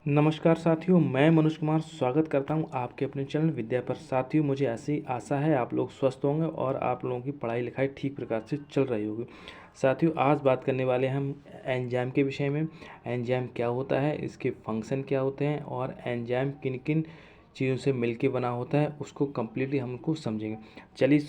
नमस्कार साथियों, मैं मनोज कुमार स्वागत करता हूं आपके अपने चैनल विद्या पर। साथियों, मुझे ऐसी आशा है आप लोग स्वस्थ होंगे और आप लोगों की पढ़ाई लिखाई ठीक प्रकार से चल रही होगी। साथियों, आज बात करने वाले हैं हम एंजाइम के विषय में। एंजाइम क्या होता है, इसके फंक्शन क्या होते हैं और एंजाइम किन किन चीज़ों से मिलके बना होता है, उसको कम्प्लीटली हमको समझेंगे। चलिए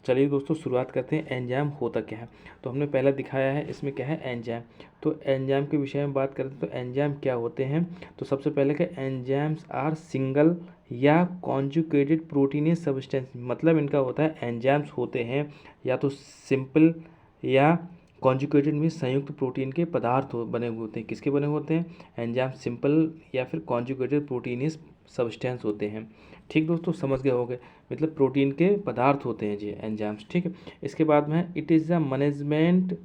चलिए दोस्तों, शुरुआत करते हैं। एंजाइम होता क्या है, तो हमने पहले दिखाया है इसमें क्या है एंजाइम। तो एंजाइम के विषय में बात करते हैं तो एंजाइम क्या होते हैं। तो सबसे पहले क्या, एंजाइम्स आर सिंगल या कॉन्जुगेटेड प्रोटीनेस सब्सटेंस। मतलब इनका होता है एंजाइम्स होते हैं या तो सिंपल या कॉन्जुगेटेड में संयुक्त प्रोटीन के पदार्थ बने हुए होते हैं। किसके बने होते हैं, एंजाइम सिंपल या फिर कॉन्जुगेटेड प्रोटीनेस सब्सटेंस होते हैं। ठीक दोस्तों, समझ गए होंगे, मतलब प्रोटीन के पदार्थ होते हैं जी एंजाइम्स। ठीक है, इसके बाद में it is the management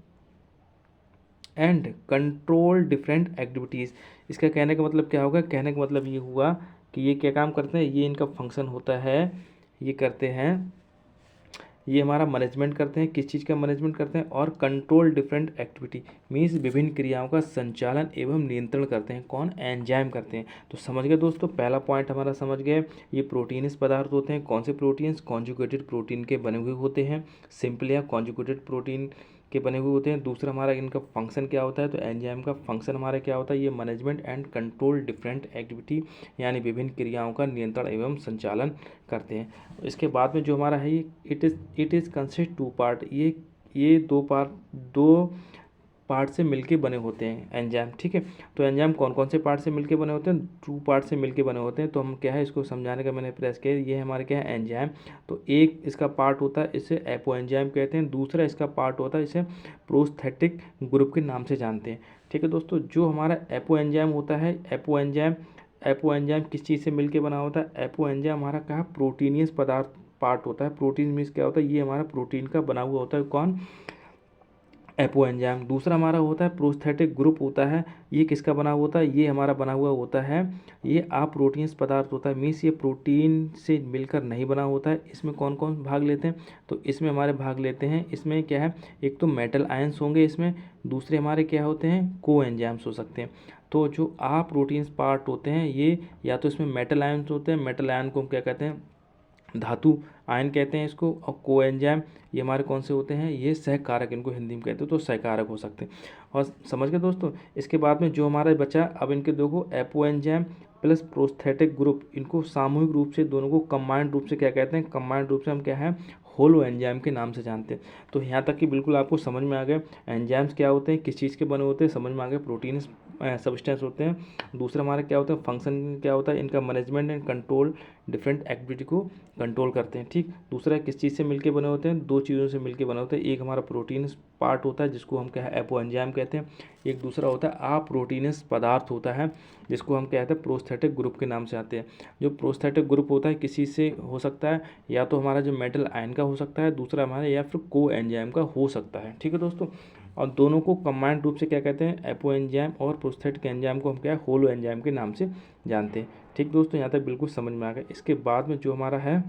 and control different activities. इसका कहने का मतलब क्या होगा, कहने का मतलब ये हुआ कि ये क्या काम करते हैं, ये इनका फंक्शन होता है, ये करते हैं, ये हमारा मैनेजमेंट करते हैं। किस चीज़ का मैनेजमेंट करते हैं, और कंट्रोल डिफरेंट एक्टिविटी मीन्स विभिन्न क्रियाओं का संचालन एवं नियंत्रण करते हैं। कौन, एंजाइम करते हैं। तो समझ गए दोस्तों, पहला पॉइंट हमारा समझ गए, ये प्रोटीनस पदार्थ होते हैं। कौन से प्रोटीन्स, कॉन्जुगेटेड प्रोटीन के बने हुए होते हैं, सिंपल या कॉन्जुगेटेड प्रोटीन के बने हुए होते हैं। दूसरा हमारा इनका फंक्शन क्या होता है, तो एंजाइम का फंक्शन हमारा क्या होता है, ये management and control different activity यानी विभिन्न क्रियाओं का नियंत्रण एवं संचालन करते हैं। इसके बाद में जो हमारा है ये it is consist two part, ये दो पार्ट से मिलके बने होते हैं एंजाइम। ठीक है, तो एंजाइम कौन कौन से पार्ट से मिलके बने होते हैं, टू पार्ट से मिलके बने होते हैं। तो हम क्या है इसको समझाने का मैंने प्रयास किया। ये हमारे क्या है एंजाइम, तो एक इसका पार्ट होता है, इसे एपो एंजाइम कहते हैं। दूसरा इसका पार्ट होता है, इसे प्रोस्थेटिक ग्रुप के नाम से जानते हैं। ठीक है दोस्तों, जो हमारा एपो एंजाइम होता है, एपो एंजाइम किस चीज़ से मिलके बना होता है, एपो एंजाइम हमारा क्या है प्रोटीनियस पदार्थ पार्ट होता है। प्रोटीन मीन्स क्या होता है, ये हमारा प्रोटीन का बना हुआ होता है। कौन, एपो एंजाइम। दूसरा हमारा होता है प्रोस्थेटिक ग्रुप होता है, ये किसका बना हुआ होता है, ये हमारा बना हुआ होता है, ये अप्रोटीन्स पदार्थ होता है। मीन्स ये प्रोटीन से मिलकर नहीं बना होता है। इसमें कौन कौन भाग लेते हैं, तो इसमें हमारे भाग लेते हैं, इसमें क्या है, एक तो मेटल आयंस होंगे इसमें, दूसरे हमारे क्या होते हैं, को एंजाइम्स हो सकते हैं। तो जो अप्रोटीन्स पार्ट होते हैं ये या तो इसमें मेटल आयंस होते हैं, मेटल आयन को हम क्या कहते हैं, धातु आयन कहते हैं इसको। और कोएंजाइम ये हमारे कौन से होते हैं, ये सहकारक, इनको हिंदी में कहते हैं, तो सहकारक हो सकते हैं। और समझ गए दोस्तों, इसके बाद में जो हमारा बचा, अब इनके देखो apo enzyme plus prosthetic group, इनको सामूहिक रूप से दोनों को कंबाइंड रूप से क्या कहते हैं, कंबाइंड रूप से हम क्या है, होलो एंजाइम के नाम से जानते हैं। तो यहाँ तक कि बिल्कुल आपको समझ में आ गए एंजाइम्स क्या होते हैं, किस चीज़ के बने होते हैं, समझ में आ गए, प्रोटीन सब्सटेंस होते हैं। दूसरा हमारा क्या होता है, फंक्शन क्या होता है, इनका management and control different activity को कंट्रोल करते हैं। ठीक, दूसरा किस चीज़ से मिलके बने होते हैं, दो चीज़ों से मिलके बने होते हैं। एक हमारा प्रोटीन पार्ट होता है जिसको हम क्या है एपो एंजाइम कहते हैं। एक दूसरा होता है अप्रोटीनस पदार्थ होता है जिसको हम कहते हैं प्रोस्थेटिक ग्रुप के नाम से आते हैं। जो प्रोस्थेटिक ग्रुप होता है किसी से हो सकता है, या तो हमारा जो मेटल आयन का हो सकता है, दूसरा हमारा या फिर को एंजाइम का हो सकता है। ठीक है दोस्तों, और दोनों को कंबाइंड रूप से क्या कहते हैं, एपो एंजाइम, और प्रोस्थेटिक एंजाइम को हम क्या है होलो एंजाइम के नाम से जानते हैं। ठीक दोस्तों, यहाँ तक बिल्कुल समझ में आ गया। इसके बाद में जो हमारा है,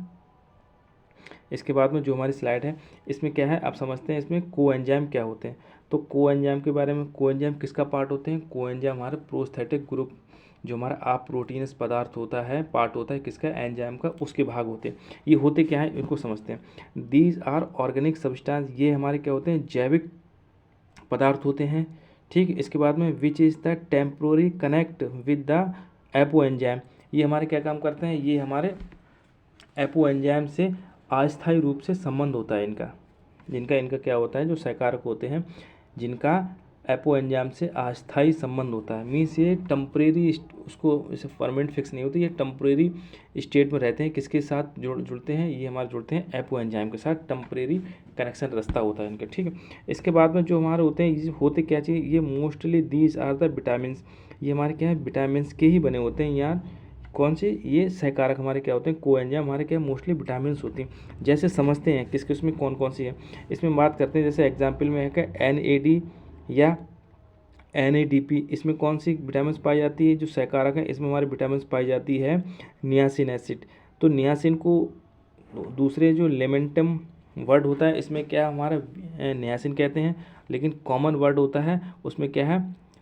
इसके बाद में जो हमारी स्लाइड है, इसमें क्या है आप समझते हैं, इसमें कोएंजाइम क्या होते हैं। तो कोएंजाइम के बारे में, कोएंजाइम किसका पार्ट होते हैं, कोएंजाइम हमारा प्रोस्थेटिक ग्रुप, जो हमारा अप्रोटीनस पदार्थ होता है, पार्ट होता है किसका, एंजाइम का, उसके भाग होते हैं। ये होते क्या है, इनको समझते हैं। दीज आर ऑर्गेनिक सब्सटेंस, ये हमारे क्या होते हैं, जैविक पदार्थ होते हैं। ठीक, इसके बाद में which is the temporary connect with the apo enzyme, ये हमारे क्या काम करते हैं, ये हमारे एपो एंजाइम से अस्थायी रूप से संबंध होता है इनका, जिनका इनका क्या होता है, जो सहकारक होते हैं जिनका एपो एंजाइम से अस्थायी संबंध होता है। मीन्स ये टम्परेरी, उसको इसे परमानेंट फिक्स नहीं होती, ये टम्परेरी स्टेट में रहते हैं। किसके साथ जुड़ते हैं, ये हमारे जुड़ते हैं एपो एंजाइम के साथ, टम्परेरी कनेक्शन रास्ता होता है इनका। ठीक है, इसके बाद में जो हमारे होते हैं, ये होते क्या चाहिए, ये mostly these are the vitamin, ये हमारे क्या है विटामिन के ही बने होते हैं यार। कौन से, ये सहकारक हमारे क्या होते हैं, कोएंजाइम हमारे क्या मोस्टली विटामिन्स होती हैं। जैसे समझते हैं किस किस में कौन कौन सी है, इसमें बात करते हैं। जैसे एग्जांपल में है क्या, NAD या NADP, इसमें कौन सी विटामिन पाई जाती है, जो सहकारक है इसमें हमारी विटामिन पाई जाती है नियासिन एसिड। तो नियासिन को दूसरे जो लेमेंटम वर्ड होता है इसमें क्या हमारा नियासिन कहते हैं, लेकिन कॉमन वर्ड होता है उसमें क्या है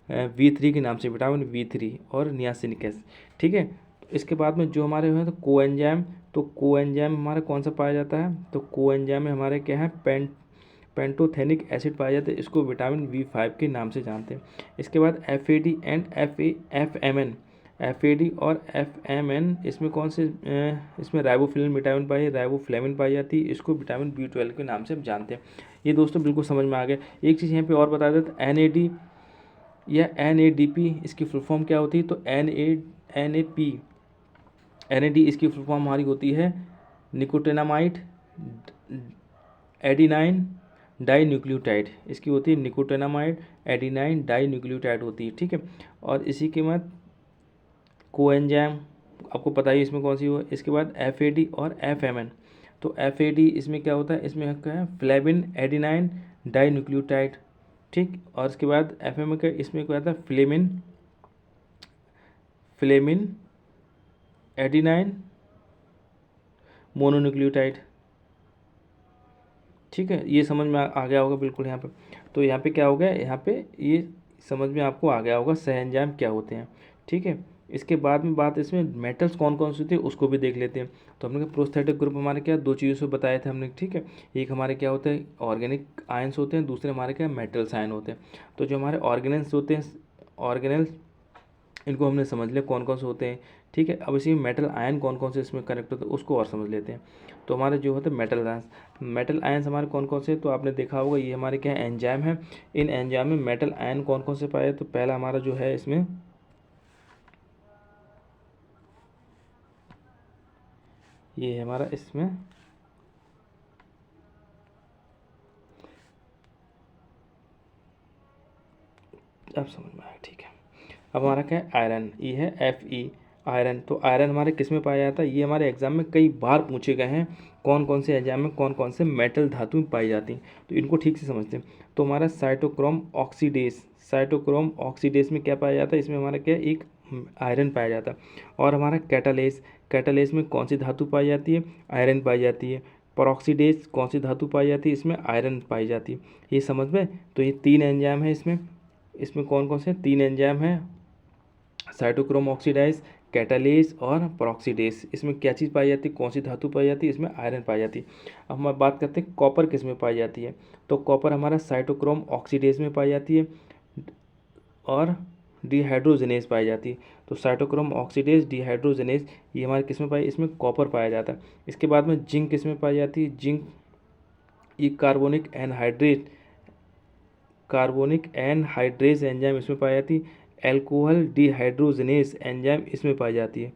V3 के नाम से, विटामिन V3 और नियासिनिक एसिड। ठीक है, तो इसके बाद में जो हमारे हैं तो कोएंजाइम, तो कोएंजाइम हमारा कौन सा पाया जाता है, तो कोएंजाइम में हमारे क्या है, पेंटोथेनिक एसिड पाया जाता है, इसको विटामिन V5 के नाम से जानते हैं। इसके बाद FAD एंड FMN, FAD और FMN इसमें कौन से, इसमें राइबोफ्लेविन विटामिन राइबोफ्लेविन पाई जाती है, इसको विटामिन B12 के नाम से हम जानते हैं। ये दोस्तों बिल्कुल समझ में आ गया। एक चीज़ यहाँ पे और बता देते, NAD या NADP इसकी फुल फॉर्म क्या होती है, तो NAD इसकी फुल फॉर्म हमारी होती है निकोटिनामाइड एडिनाइन डाइन्यूक्लियोटाइड, इसकी होती है निकोटिनामाइड एडिनाइन डाइन्यूक्लियोटाइड होती है। ठीक है, और इसी के बाद कोएंजाइम आपको पता ही इसमें कौन सी हो। इसके बाद FAD और FMN, तो FAD इसमें क्या होता है, इसमें क्या है, फ्लेविन एडिनाइन डाइन्यूक्लियोटाइड। ठीक, और इसके बाद FMN का इसमें क्या होता है, फ्लेमिन एडिनाइन मोनोन्यूक्लियोटाइड। ठीक है, ये समझ में आ गया होगा बिल्कुल यहाँ पे। तो यहाँ पे क्या हो गया, यहाँ पे ये समझ में आपको आ गया होगा सह एंजाइम क्या होते हैं। ठीक है, इसके बाद में बात इसमें मेटल्स कौन कौन से होते हैं उसको भी देख लेते हैं। तो हमने प्रोस्थेटिक ग्रुप हमारे क्या दो चीज़ों से बताए थे हमने। ठीक है, एक हमारे क्या होते हैं, ऑर्गेनिक आयंस होते हैं, दूसरे हमारे क्या मेटल्स आयन होते हैं। तो जो हमारे ऑर्गेनल्स होते हैं, ऑर्गेनल्स इनको हमने समझ लिया कौन कौन से होते हैं। ठीक है, अब इसी मेटल आयन कौन कौन से इसमें कनेक्ट होते हैं उसको और समझ लेते हैं। तो हमारे जो होते हैं मेटल आयंस हमारे कौन कौन से, तो आपने देखा होगा ये हमारे क्या है, एंजाइम है। इन एंजाइम में मेटल आयन कौन कौन से पाए, तो पहला हमारा जो है इसमें ये है हमारा, इसमें अब समझ में आया। ठीक है, अब हमारा क्या है, आयरन, ये है Fe आयरन। तो आयरन हमारे किस में पाया जाता है, ये हमारे एग्जाम में कई बार पूछे गए हैं, कौन कौन से एंजाइम में कौन कौन से मेटल धातु पाई जाती हैं, तो इनको ठीक से समझते हैं। तो हमारा साइटोक्रोम ऑक्सीडेज में क्या पाया जाता है, इसमें हमारा क्या एक आयरन पाया जाता है। और हमारा कैटालेस में कौन सी धातु पाई जाती है, आयरन पाई जाती है। परऑक्सीडेज कौन सी धातु पाई जाती है, इसमें आयरन पाई जाती है। ये समझ में, तो ये 3 एंजाइम है इसमें कौन कौन से 3 एंजाइम हैं, साइटोक्रोम ऑक्सीडाइज, कैटालेस और परऑक्सीडेज। इसमें क्या चीज़ पाई जाती है, कौन सी धातु पाई जाती है, इसमें आयरन पाई जाती है। अब हम बात करते हैं कॉपर किस में पाई जाती है, तो कॉपर हमारा साइटोक्रोम ऑक्सीडेज में पाई जाती है और डिहाइड्रोजनेज पाई जाती है। तो साइटोक्रोम ऑक्सीडेज, डिहाइड्रोजनेज, ये हमारे किस में पाई, इसमें कॉपर पाया जाता है। इसके बाद में जिंक किस में पाई जाती है, जिंक ये कार्बोनिक एनहाइड्रेज एंजाइम इसमें पाई जाती है। एल्कोहल डिहाइड्रोजनेज एंजाइम इसमें पाई जाती है।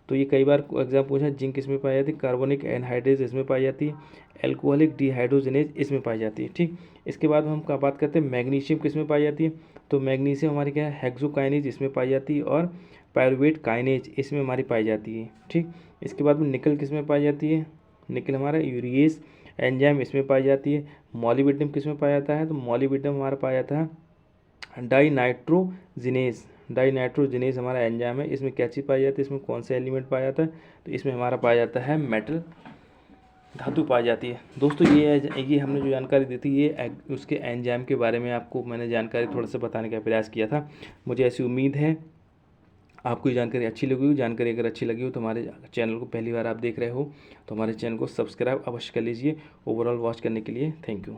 तो ये कई बार एग्जाम पूछा, जिंक इसमें पाई जाती है, कार्बोनिक एनहाइड्रेज इसमें पाई जाती है, एल्कोहलिक डिहाइड्रोजनेज इसमें पाई जाती है। ठीक, इसके बाद हम क्या बात करते हैं, मैग्नीशियम किस में पाई जाती है, तो मैग्नीशियम हमारी क्या है, हेक्सोकाइनेज इसमें पाई जाती है और पायरुवेट काइनेज इसमें हमारी पाई जाती है। ठीक, इसके बाद में निकल किस में पाई जाती है, निकल हमारा यूरिएस एंजाइम इसमें पाई जाती है। मॉलिब्डेनम किस में पाया जाता है, तो मॉलिब्डेनम हमारा पाया जाता है डाइनाइट्रोजिनेज हमारा एंजाइम है। इसमें क्या चीज़ पाई जाती है, इसमें कौन सा एलिमेंट पाया जाता है, तो इसमें हमारा पाया जाता है मेटल धातु पाई जाती है। दोस्तों ये हमने जो जानकारी दी थी, ये उसके एंजाइम के बारे में आपको मैंने जानकारी थोड़ा सा बताने का प्रयास किया था। मुझे ऐसी उम्मीद है आपको ये जानकारी अच्छी लगी हो। जानकारी अगर अच्छी लगी हो तो हमारे चैनल को पहली बार आप देख रहे हो तो हमारे चैनल को सब्सक्राइब अवश्य कर लीजिए। ओवरऑल वॉच करने के लिए थैंक यू।